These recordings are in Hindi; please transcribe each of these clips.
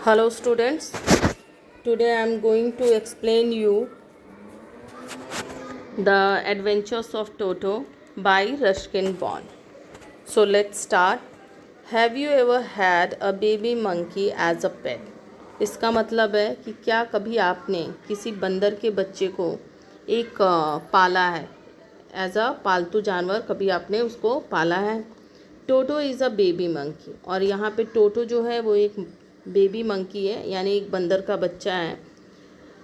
Hello students, today I am going to explain you The Adventures of Toto by Ruskin Bond. So let's start. Have you ever had a baby monkey as a pet? इसका मतलब है कि क्या कभी आपने किसी बंदर के बच्चे को एक पाला है, एज अ पालतू जानवर कभी आपने उसको पाला है। टोटो इज़ अ बेबी मंकी, और यहाँ पे टोटो जो है वो एक बेबी मंकी है, यानी एक बंदर का बच्चा है।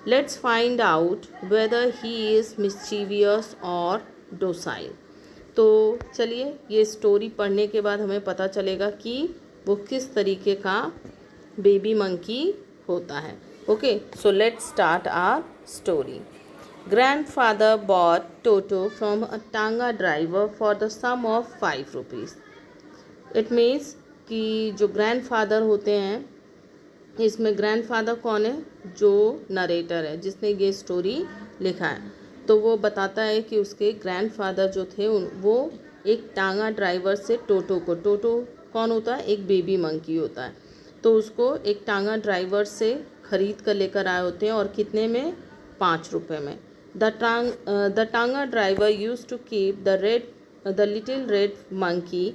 Let's find out whether he is mischievous और डोसाइल। तो चलिए, ये स्टोरी पढ़ने के बाद हमें पता चलेगा कि वो किस तरीके का बेबी मंकी होता है। Okay, so let's start our story. Grandfather bought Toto from a tanga driver for the sum of 5 rupees. It means कि जो ग्रैंडफादर होते हैं, इसमें ग्रैंडफादर कौन है? जो नरेटर है, जिसने ये स्टोरी लिखा है, तो वो बताता है कि उसके ग्रैंडफादर जो थे वो एक टांगा ड्राइवर से टोटो कौन होता है? एक बेबी मंकी होता है। तो उसको एक टांगा ड्राइवर से ख़रीद कर लेकर आए होते हैं, और कितने में? 5 रुपये में। The tonga driver use to keep the little red monkey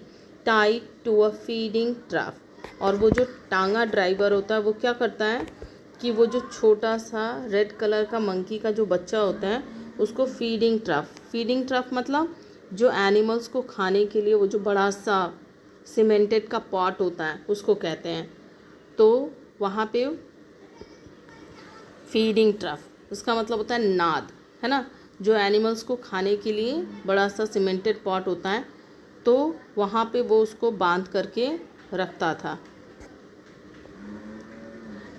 tied to a feeding trough. और वो जो टांगा ड्राइवर होता है वो क्या करता है कि वो जो छोटा सा रेड कलर का मंकी का जो बच्चा होता है उसको फीडिंग ट्रफ मतलब जो एनिमल्स को खाने के लिए वो जो बड़ा सा सीमेंटेड का पॉट होता है उसको कहते हैं। तो वहाँ पे फीडिंग ट्रफ उसका मतलब होता है नाद, है ना, जो एनिमल्स को खाने के लिए बड़ा सा सीमेंटेड पॉट होता है, तो वहाँ पे वो उसको बांध करके रखता था।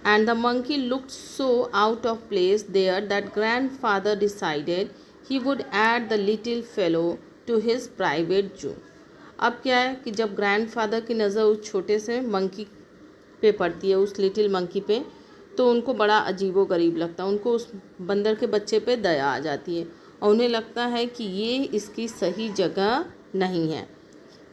And the monkey looked so out of place there that grandfather decided he would add the little fellow to his private zoo. अब क्या है कि जब ग्रैंडफादर की नज़र उस छोटे से मंकी पे पड़ती है, उस लिटिल मंकी पे, तो उनको बड़ा अजीबो गरीब लगता है। उनको उस बंदर के बच्चे पे दया आ जाती है, और उन्हें लगता है कि ये इसकी सही जगह नहीं है,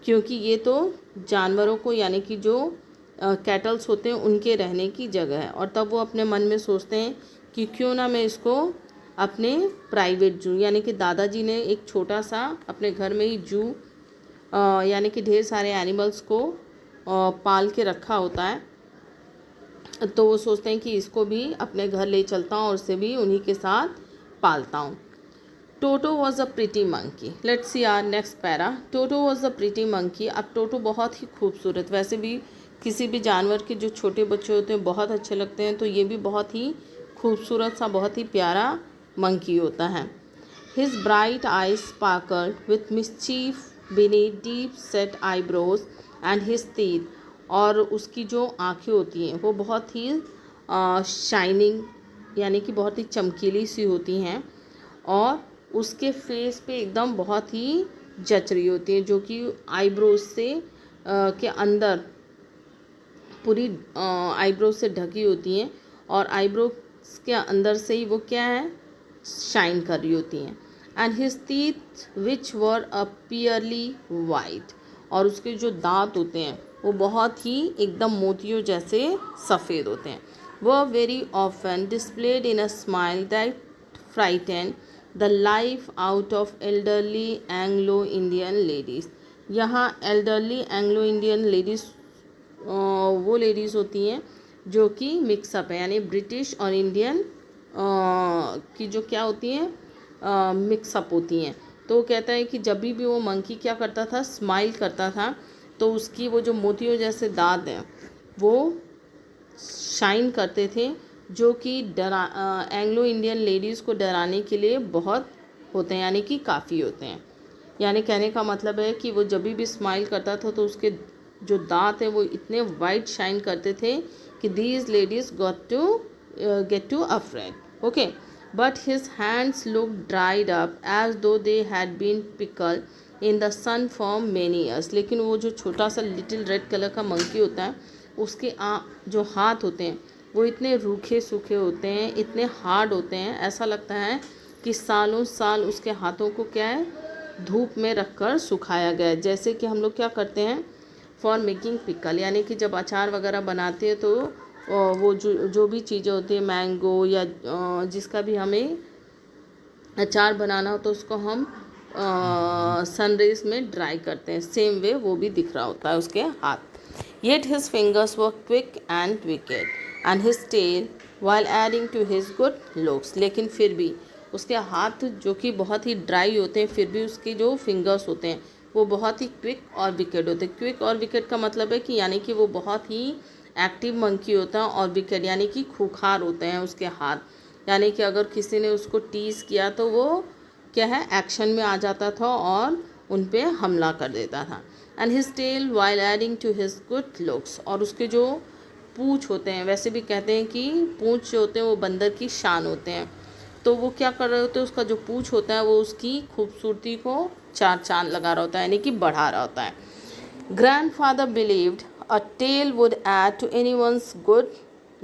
क्योंकि ये तो जानवरों को, यानी कि जो कैटल्स होते हैं, उनके रहने की जगह है। और तब वो अपने मन में सोचते हैं कि क्यों ना मैं इसको अपने प्राइवेट जू, यानी कि दादाजी ने एक छोटा सा अपने घर में ही जू, यानी कि ढेर सारे एनिमल्स को पाल के रखा होता है, तो वो सोचते हैं कि इसको भी अपने घर ले चलता हूँ और उसे भी उन्हीं के साथ पालता हूँ। Toto was a pretty monkey. Let's see our next para. Toto was a pretty monkey. अब टोटो बहुत ही खूबसूरत, वैसे भी किसी भी जानवर के जो छोटे बच्चे होते हैं बहुत अच्छे लगते हैं, तो ये भी बहुत ही खूबसूरत सा, बहुत ही प्यारा मंकी होता है। His bright eyes sparkled with mischief beneath deep set eyebrows and his teeth. और उसकी जो आँखें होती हैं वो बहुत ही शाइनिंग, यानी कि बहुत ही चमकीली सी होती हैं, और उसके फेस पे एकदम बहुत ही जच रही होती हैं, जो कि आईब्रोज से के अंदर पूरी आईब्रोज से ढकी होती हैं, और आईब्रोज के अंदर से ही वो क्या है? शाइन कर रही होती हैं। And his teeth which were a pearly white. और उसके जो दांत होते हैं वो बहुत ही एकदम मोतियों जैसे सफ़ेद होते हैं। वह very often displayed in a smile that frighten the life out of elderly Anglo Indian ladies. यहाँ एल्डरली एंग्लो इंडियन लेडीज़ वो लेडीज़ होती हैं जो कि मिक्सअप है, यानी ब्रिटिश और इंडियन की जो क्या होती हैं, मिक्सअप होती हैं। तो वो कहता है कि जब भी वो मंकी क्या करता था? स्माइल करता था, तो उसकी वो जो मोतियों जैसे दांत हैं वो शाइन करते थे, जो कि एंग्लो इंडियन लेडीज़ को डराने के लिए बहुत होते हैं, यानी कि काफ़ी होते हैं। यानी कहने का मतलब है कि वो जब भी स्माइल करता था तो उसके जो दांत हैं वो इतने वाइट शाइन करते थे कि these ladies get to afraid. Okay, but his hands look dried up as though they had been pickle in the sun for many years. लेकिन वो जो छोटा सा लिटिल रेड कलर का मंकी होता है, उसके जो हाथ होते हैं वो इतने रूखे सूखे होते हैं, इतने हार्ड होते हैं, ऐसा लगता है कि सालों साल उसके हाथों को क्या है? धूप में रखकर सुखाया गया है। जैसे कि हम लोग क्या करते हैं फॉर मेकिंग पिकल, यानी कि जब अचार वगैरह बनाते हैं तो वो जो भी चीज़ें होती हैं, मैंगो या जिसका भी हमें अचार बनाना हो तो उसको हम सनरेज में ड्राई करते हैं। सेम वे वो भी दिख रहा होता है उसके हाथ। Yet his fingers were quick and wicked and his tail while adding to his good looks. लेकिन फिर भी उसके हाथ जो कि बहुत ही ड्राई होते हैं, फिर भी उसके जो फिंगर्स होते हैं वो बहुत ही क्विक और विकेड होते हैं। क्विक और विकेड का मतलब है कि यानी कि वो बहुत ही एक्टिव मंकी होता है, और विकेड यानी कि खूंखार होते हैं उसके हाथ। यानी कि अगर किसी ने उसको टीज़ किया तो वो क्या है, एक्शन में आ जाता था और उन पे हमला कर देता था। And his tail while adding to his good looks, और उसके जो पूँछ होते हैं, वैसे भी कहते हैं कि पूँछ जो होते हैं वो बंदर की शान होते हैं, तो वो क्या कर रहे होते हैं, उसका जो पूँछ होता है वो उसकी खूबसूरती को चार चांद लगा रहा होता है, यानी कि बढ़ा रहा होता है। Grandfather believed a tail would add to anyone's good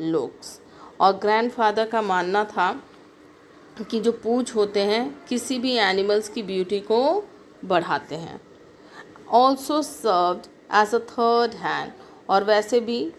looks, और ग्रैंडफादर का मानना था कि जो पूँछ होते हैं किसी भी एनिमल्स की ब्यूटी को बढ़ाते हैं। Also served as a third hand, और वैसे भी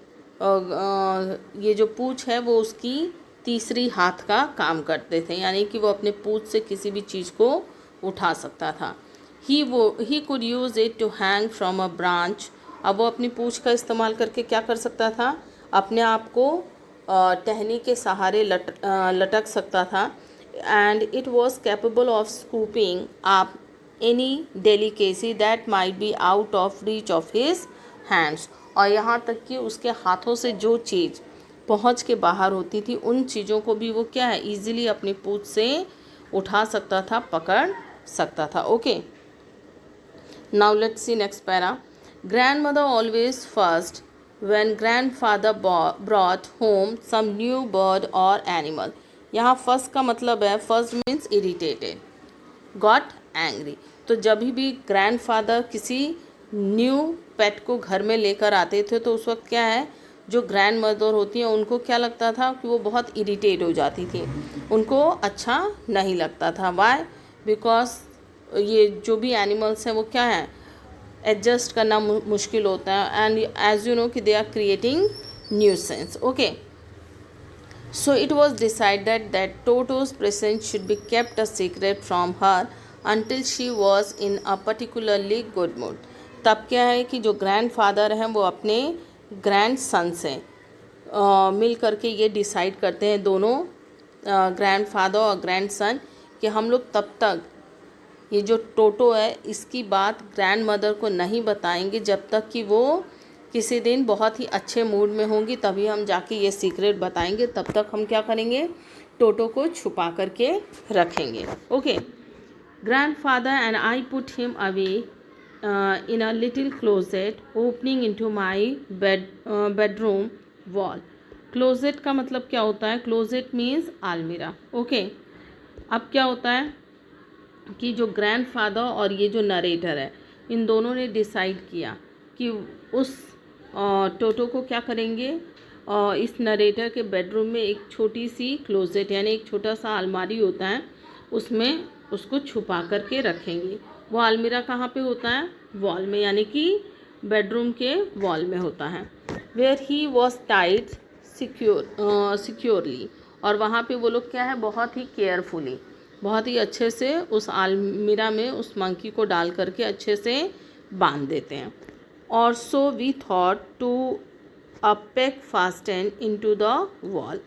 ये जो पूँछ है वो उसकी तीसरी हाथ का काम करते थे, यानी कि वो अपने पूँछ से किसी भी चीज़ को उठा सकता था। He could use it to hang from a branch, अब वो अपनी पूँछ का इस्तेमाल करके क्या कर सकता था, अपने आप को टहनी के सहारे लटक सकता था। And it was capable of scooping up any delicacy that might be out of reach of his hands, और यहाँ तक कि उसके हाथों से जो चीज़ पहुँच के बाहर होती थी उन चीज़ों को भी वो क्या है, ईजिली अपनी पूँछ से उठा सकता था, पकड़ सकता था। Okay, now let's see next para. Grandmother always first when grandfather brought home some new bird or animal, यहाँ फर्स्ट का मतलब है, first means irritated, got angry. तो जब भी ग्रैंडफादर किसी न्यू पेट को घर में लेकर आते थे तो उस वक्त क्या है, जो ग्रैंड मदर होती हैं उनको क्या लगता था कि वो बहुत इरिटेट हो जाती थी, उनको अच्छा नहीं लगता था। वाई? बिकॉज ये जो भी एनिमल्स हैं वो क्या है, एडजस्ट करना मुश्किल होता है, एंड एज यू नो कि they are creating nuisance. Okay, so it was decided that Toto's presence should be kept a secret from her until she was in a particularly good mood. तब क्या है कि जो ग्रैंडफादर हैं वो अपने ग्रैंड सन से मिल करके ये डिसाइड करते हैं, दोनों ग्रैंडफादर और ग्रैंड सन, कि हम लोग तब तक ये जो टोटो है इसकी बात ग्रैंड मदर को नहीं बताएंगे जब तक कि वो किसी दिन बहुत ही अच्छे मूड में होंगी, तभी हम जाके ये सीक्रेट बताएंगे। तब तक हम क्या करेंगे, टोटो को छुपा करके रखेंगे। Okay, grandfather and I put him away in a little closet opening into my bedroom wall. Closet का मतलब क्या होता है, क्लोजेट मीन्स आलमीरा। ओके, अब क्या होता है कि जो ग्रैंडफादर और ये जो नरेटर है इन दोनों ने डिसाइड किया कि उस टोटो को क्या करेंगे, इस नरेटर के बेडरूम में एक छोटी सी क्लोजेट यानी एक छोटा सा अलमारी होता है, उसमें उसको छुपा करके रखेंगे। वो अलमीरा कहाँ पे होता है, वॉल में, यानी कि बेडरूम के वॉल में होता है। Where he was tied securely, और वहाँ पे वो लोग क्या है, बहुत ही केयरफुली, बहुत ही अच्छे से उस अलमीरा में उस मंकी को डाल करके अच्छे से बांध देते हैं। और so we thought to a peg fasten into the wall.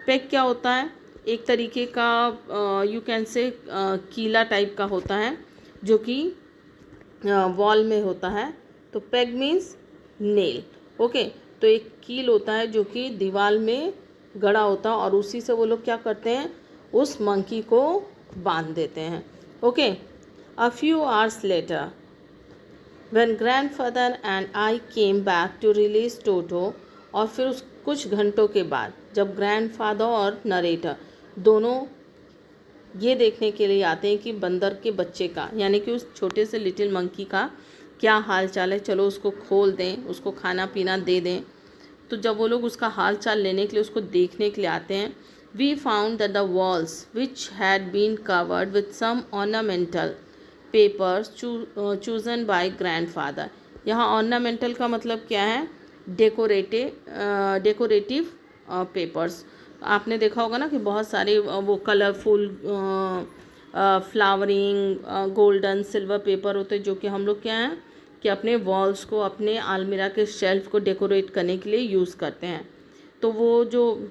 Peg क्या होता है, एक तरीके का यू कैन से कीला टाइप का होता है जो कि वॉल में होता है। तो पेग मीन्स नेल। ओके, तो एक कील होता है जो कि दीवार में गड़ा होता है, और उसी से वो लोग क्या करते हैं, उस मंकी को बांध देते हैं। Okay, a few hours later when grandfather and I came back to release Toto, और फिर उस कुछ घंटों के बाद जब ग्रैंडफादर और नरेटर दोनों ये देखने के लिए आते हैं कि बंदर के बच्चे का, यानी कि उस छोटे से लिटिल मंकी का क्या हाल चाल है, चलो उसको खोल दें, उसको खाना पीना दे दें। तो जब वो लोग उसका हाल चाल लेने के लिए, उसको देखने के लिए आते हैं, we found that the walls which had been covered with some ornamental papers chosen by grandfather। यहाँ ornamental का मतलब क्या है, डेकोरेटिव पेपर्स। आपने देखा होगा ना कि बहुत सारे वो colourful flowering golden silver paper होते हैं, जो कि हम लोग क्या हैं कि अपने वॉल्स को, अपने अलमीरा के शेल्फ को डेकोरेट करने के लिए यूज़ करते हैं। तो वो जो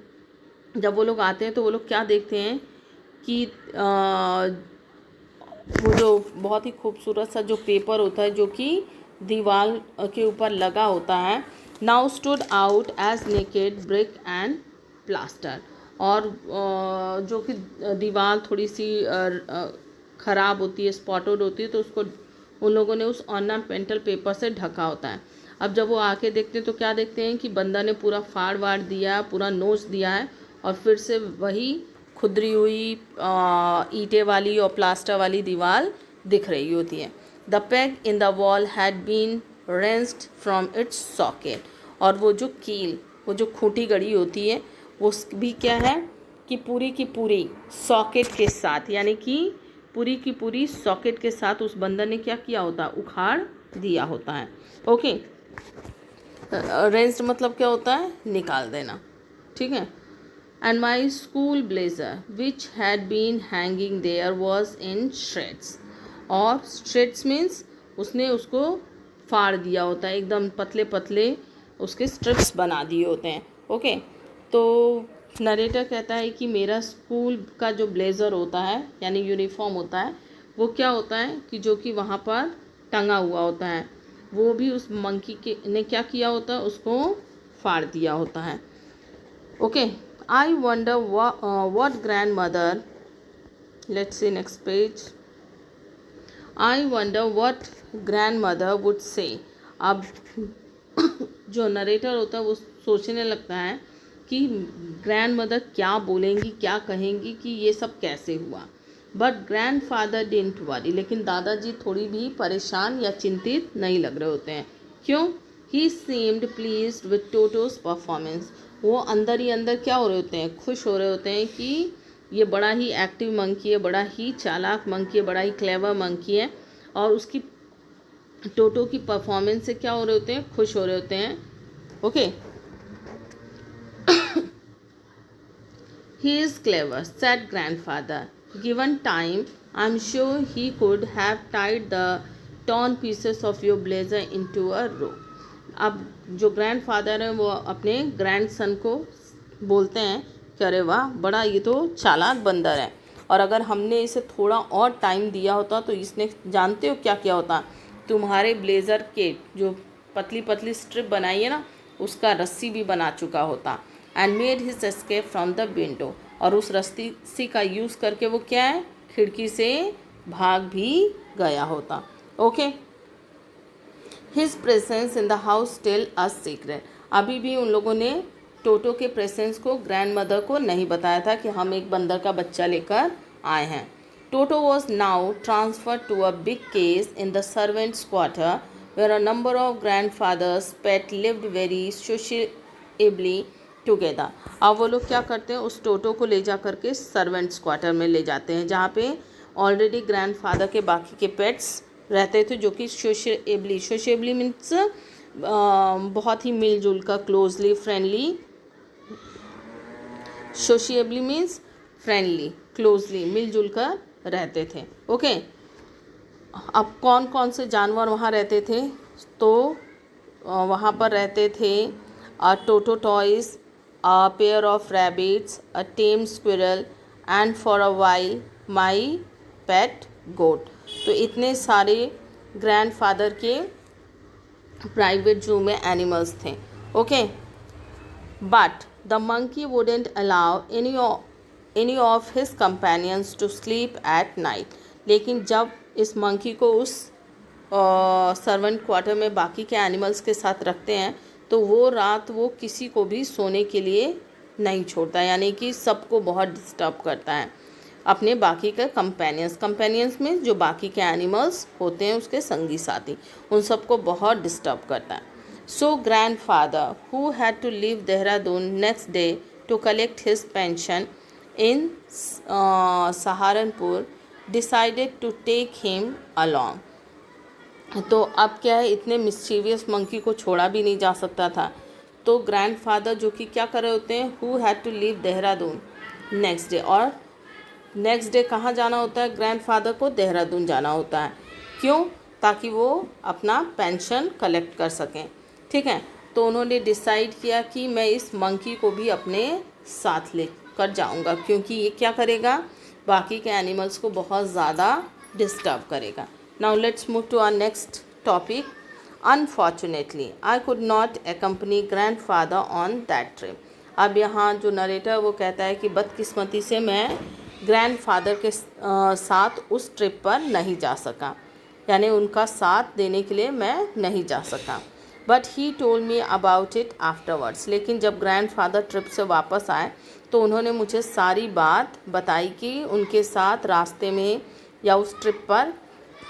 जब वो लोग आते हैं तो वो लोग क्या देखते हैं कि वो जो बहुत ही खूबसूरत सा जो पेपर होता है जो कि दीवार के ऊपर लगा होता है, now stood out as naked brick and plaster. और जो कि दीवार थोड़ी सी ख़राब होती है, स्पॉटेड होती है, तो उसको उन लोगों ने उस ऑर्नामेंटल पेपर से ढका होता है। अब जब वो आके देखते हैं तो क्या देखते हैं कि बंदा ने पूरा फाड़ वाड़ दिया, पूरा नोच दिया है, और फिर से वही खुदरी हुई ईंटें वाली और प्लास्टर वाली दीवार दिख रही होती है। The peg in the wall had been wrenched from its socket. और वो जो कील, वो जो खूंटी गड़ी होती है, वो भी क्या है कि पूरी की पूरी सॉकेट के साथ, यानी कि पूरी की पूरी सॉकेट के साथ उस बंदर ने क्या किया होता है, उखाड़ दिया होता है। ओके, रेंस्ड मतलब क्या होता है, निकाल देना, ठीक है। And my school blazer which had been hanging there was in shreds. और श्रेड्स मीन्स उसने उसको फाड़ दिया होता है, एकदम पतले पतले उसके स्ट्रिप्स बना दिए होते हैं। ओके, तो नरेटर कहता है कि मेरा स्कूल का जो ब्लेज़र होता है यानी यूनिफॉर्म होता है, वो क्या होता है कि जो कि वहाँ पर टंगा हुआ होता है, वो भी उस मंकी के ने क्या किया होता है, उसको फाड़ दिया होता है। Okay, I wonder what grand mother, let's see next page. I wonder what grand mother would say. अब जो नरेटर होता है वो सोचने लगता है कि ग्रैंड मदर क्या बोलेंगी, क्या कहेंगी कि ये सब कैसे हुआ। But grand father didn't worry. लेकिन दादाजी थोड़ी भी परेशान या चिंतित नहीं लग रहे होते हैं। क्यों? ही सीम्ड प्लीज्ड विथ टोटोस परफॉर्मेंस। वो अंदर ही अंदर क्या हो रहे होते हैं, खुश हो रहे होते हैं कि ये बड़ा ही एक्टिव मंकी है, बड़ा ही चालाक मंकी है, बड़ा ही क्लेवर मंकी है, और उसकी टोटो की परफॉर्मेंस से क्या हो रहे होते हैं, खुश हो रहे होते हैं। Okay, he is clever, said grandfather. Given time, I'm sure he could have tied the torn pieces of your blazer into a row. अब जो ग्रैंडफादर है वो अपने ग्रैंडसन को बोलते हैं कि अरे वाह, बड़ा ये तो चालाक बंदर है, और अगर हमने इसे थोड़ा और टाइम दिया होता तो इसने, जानते हो क्या किया होता, तुम्हारे ब्लेज़र के जो पतली पतली स्ट्रिप बनाई है ना, उसका रस्सी भी बना चुका होता। And made his escape from the window. और उस रस्सी का यूज़ करके वो क्या है, खिड़की से भाग भी गया होता। Okay, his presence in the house still a secret. अभी भी उन लोगों ने टोटो के प्रेजेंस को ग्रैंड मदर को नहीं बताया था कि हम एक बंदर का बच्चा लेकर आए हैं। Toto was now transferred to a big case in the servants quarter where a number of grandfathers pet lived very sociably together। अब वो लोग क्या करते हैं, उस टोटो को ले जा करके सर्वेंट्स क्वार्टर में ले जाते हैं, जहाँ पे ऑलरेडी ग्रैंडफादर के बाकी के पेट्स रहते थे, जो कि सोशेबली मीन्स बहुत ही मिलजुल कर, closely, friendly. Sociably means friendly, closely, मिलजुल कर रहते थे। ओके, अब कौन कौन से जानवर वहाँ रहते थे, तो वहाँ पर रहते थे Toto toys, a pair of rabbits, a tame squirrel, and for a while my pet goat. तो इतने सारे ग्रैंडफादर के प्राइवेट जू में एनिमल्स थे। Okay, but the monkey wouldn't allow any of his companions to sleep at night. लेकिन जब इस मंकी को उस सर्वेंट क्वार्टर में बाकी के एनिमल्स के साथ रखते हैं तो वो रात वो किसी को भी सोने के लिए नहीं छोड़ता, यानी कि सबको बहुत डिस्टर्ब करता है। अपने बाकी के कंपेनियंस में जो बाकी के एनिमल्स होते हैं, उसके संगी साथी, उन सबको बहुत डिस्टर्ब करता है। So grandfather who had to leave Dehradun next day to collect his pension in Saharanpur decided to take him along. तो अब क्या है, इतने मिस्चीवियस मंकी को छोड़ा भी नहीं जा सकता था, तो ग्रैंडफादर जो कि क्या कर रहे होते हैं, who had to leave Dehradun next day, और नेक्स्ट डे कहाँ जाना होता है, ग्रैंडफादर को देहरादून जाना होता है। क्यों? ताकि वो अपना पेंशन कलेक्ट कर सकें। ठीक है, तो उन्होंने डिसाइड किया कि मैं इस मंकी को भी अपने साथ लेकर जाऊंगा, क्योंकि ये क्या करेगा, बाकी के एनिमल्स को बहुत ज़्यादा डिस्टर्ब करेगा। Now let's move to our next topic. Unfortunately I could not accompany grandfather on that trip. अब यहाँ जो नरेटर वो कहता है कि बदकिस्मती से मैं ग्रैंडफादर के साथ उस ट्रिप पर नहीं जा सका, यानी उनका साथ देने के लिए मैं नहीं जा सका। But he told me about it afterwards. लेकिन जब ग्रैंडफादर ट्रिप से वापस आए तो उन्होंने मुझे सारी बात बताई कि उनके साथ रास्ते में या उस ट्रिप पर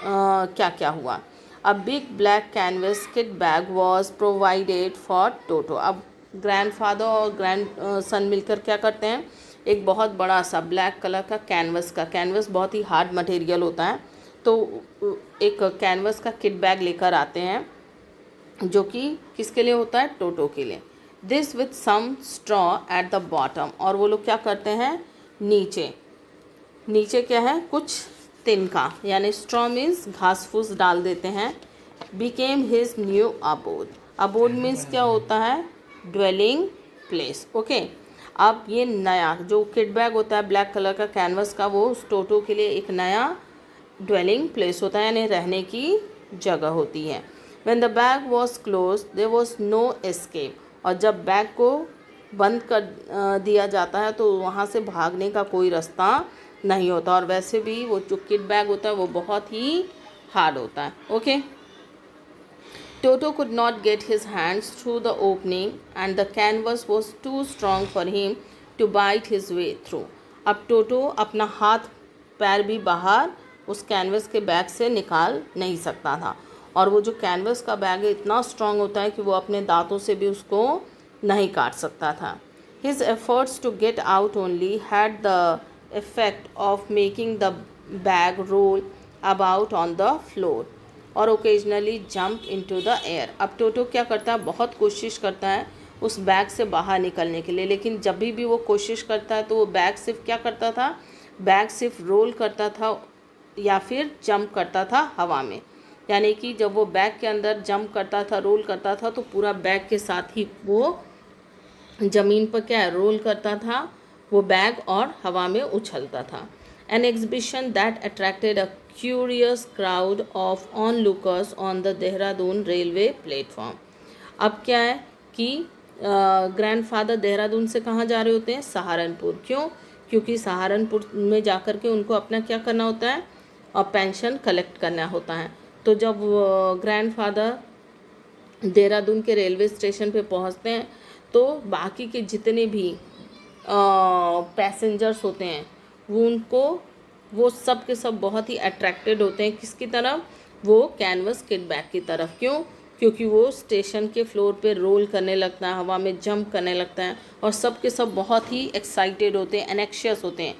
क्या क्या हुआ। A big black canvas kit bag was provided for Toto. अब ग्रैंडफादर और ग्रैंड सन मिलकर क्या करते हैं, एक बहुत बड़ा सा ब्लैक कलर का कैनवस बहुत ही हार्ड मटेरियल होता है, तो एक कैनवस का किट बैग लेकर आते हैं जो कि किसके लिए होता है, टोटो के लिए। This with some straw at the bottom. और वो लोग क्या करते हैं, नीचे क्या है, कुछ तिनका यानी स्ट्रॉ मीन्स घास फूस डाल देते हैं। Became his new abode means क्या होता है, ड्वेलिंग प्लेस। ओके, अब ये नया जो किट बैग होता है ब्लैक कलर का कैनवस का, वो उस टोटो के लिए एक नया ड्वेलिंग प्लेस होता है, यानी रहने की जगह होती है। When the bag was close there was no escape. और जब बैग को बंद कर दिया जाता है तो वहाँ से भागने का कोई रास्ता नहीं होता, और वैसे भी वो जो किट बैग होता है वो बहुत ही हार्ड होता है। Okay, Toto could not get his hands through the opening and the canvas was too strong for him to bite his way through. अब टोटो अपना हाथ पैर भी बाहर उस कैनवस के बैग से निकाल नहीं सकता था, और वो जो कैनवस का बैग है इतना स्ट्रांग होता है कि वो अपने दांतों से भी उसको नहीं काट सकता था। His efforts to get out only had the effect of making the bag roll about on the floor और occasionally jump into the air. अब टोटो क्या करता है, बहुत कोशिश करता है उस बैग से बाहर निकलने के लिए, लेकिन जब भी वो कोशिश करता है तो वो बैग सिर्फ क्या करता था, बैग सिर्फ रोल करता था या फिर जंप करता था हवा में। यानी कि जब वो बैग के अंदर जंप करता था, रोल करता था, तो पूरा बैग के साथ ही वो ज़मीन पर क्या रोल करता था, वो बैग और हवा में उछलता था। An exhibition that attracted a curious crowd of onlookers on the Dehradun railway platform. अब क्या है कि ग्रैंडफादर देहरादून से कहाँ जा रहे होते हैं, सहारनपुर। क्यों? क्योंकि सहारनपुर में जाकर के उनको अपना क्या करना होता है, और पेंशन कलेक्ट करना होता है। तो जब ग्रैंडफादर देहरादून के रेलवे स्टेशन पे पहुँचते हैं तो बाकी के जितने भी पैसेंजर्स होते हैं वो सब के सब बहुत ही अट्रैक्टेड होते हैं किसकी तरफ, वो कैनवस किट बैग की तरफ। क्यों? क्योंकि वो स्टेशन के फ्लोर पे रोल करने लगता है, हवा में जंप करने लगता है, और सब के सब बहुत ही एक्साइटेड होते हैं, एनेक्शियस होते हैं।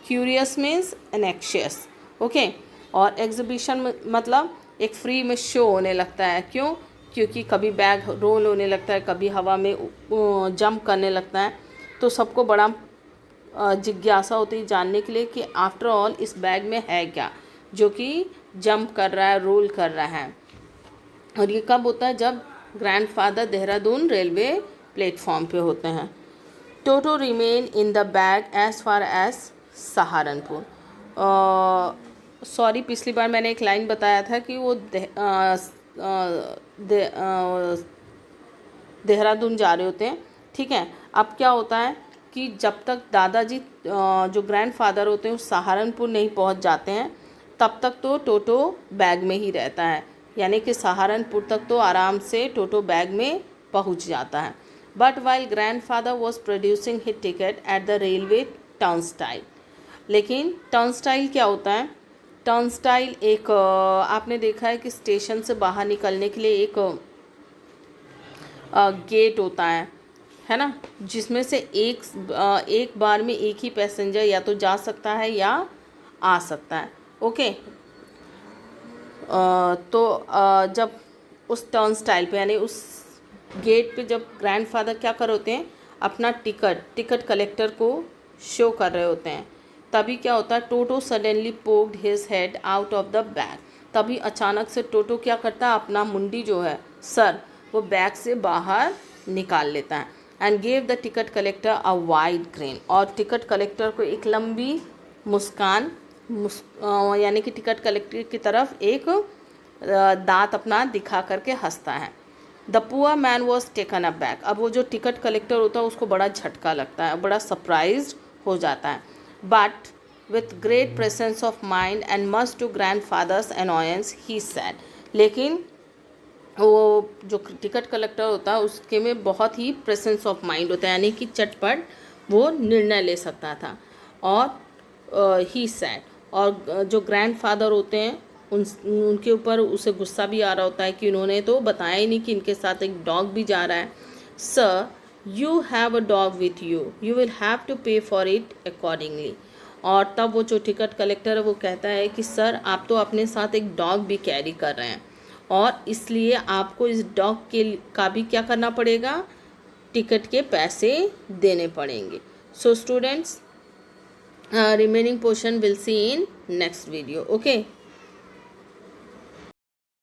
Curious means anxious. ओके, और एग्जीबिशन मतलब एक फ्री में शो होने लगता है। क्यों? क्योंकि कभी बैग रोल होने लगता है, कभी हवा में जंप करने लगता है, तो सबको बड़ा जिज्ञासा होती है जानने के लिए कि आफ्टर ऑल इस बैग में है क्या जो कि जंप कर रहा है, रोल कर रहा है। और ये कब होता है, जब ग्रैंडफादर देहरादून रेलवे प्लेटफॉर्म पे होते हैं। Toto remain in the bag as far as Saharanpur. Sorry, पिछली बार मैंने एक लाइन बताया था कि वो देहरादून जा रहे होते हैं। ठीक है, अब क्या होता है कि जब तक दादाजी जो ग्रैंडफादर होते हैं उस सहारनपुर नहीं पहुंच जाते हैं, तब तक तो टोटो बैग में ही रहता है, यानी कि सहारनपुर तक तो आराम से टोटो बैग में पहुंच जाता है। But while grandfather was producing his ticket at the railway turnstile. लेकिन टर्नस्टाइल क्या होता है, टर्नस्टाइल एक आपने देखा है कि स्टेशन से बाहर निकलने के लिए एक गेट होता है ना, जिसमें से एक बार में एक ही पैसेंजर या तो जा सकता है या आ सकता है। ओके, तो जब उस टर्नस्टाइल पे यानी उस गेट पे जब ग्रैंडफादर क्या कर रहे होते हैं, अपना टिकट कलेक्टर को शो कर रहे होते हैं, तभी क्या होता है, Toto suddenly poked his head out of the bag. तभी अचानक से टोटो क्या करता है, अपना मुंडी जो है, सर, वो बैग से बाहर निकाल लेता है। And gave the ticket collector a wide green, और टिकट कलेक्टर को एक लंबी मुस्कान, यानी कि टिकट कलेक्टर की तरफ एक दांत अपना दिखा करके हंसता है। The poor man was taken a back, अब वो जो टिकट कलेक्टर होता है उसको बड़ा झटका लगता है, बड़ा सरप्राइज हो जाता है। But with great presence of mind and much to grandfather's annoyance he said, लेकिन वो जो टिकट कलेक्टर होता है उसके में बहुत ही प्रेजेंस ऑफ माइंड होता है, यानी कि चटपट वो निर्णय ले सकता था। और ही सैड, और जो ग्रैंडफादर होते हैं उनके ऊपर उसे गुस्सा भी आ रहा होता है कि उन्होंने तो बताया ही नहीं कि इनके साथ एक डॉग भी जा रहा है। Sir, you have a dog with you, you will have to pay for it accordingly. और तब वो जो टिकट कलेक्टर है वो कहता है कि सर, आप तो अपने साथ एक डॉग भी कैरी कर रहे हैं, और इसलिए आपको इस डॉग के का भी क्या करना पड़ेगा, टिकट के पैसे देने पड़ेंगे। So students, remaining portion we'll see in next video. Okay.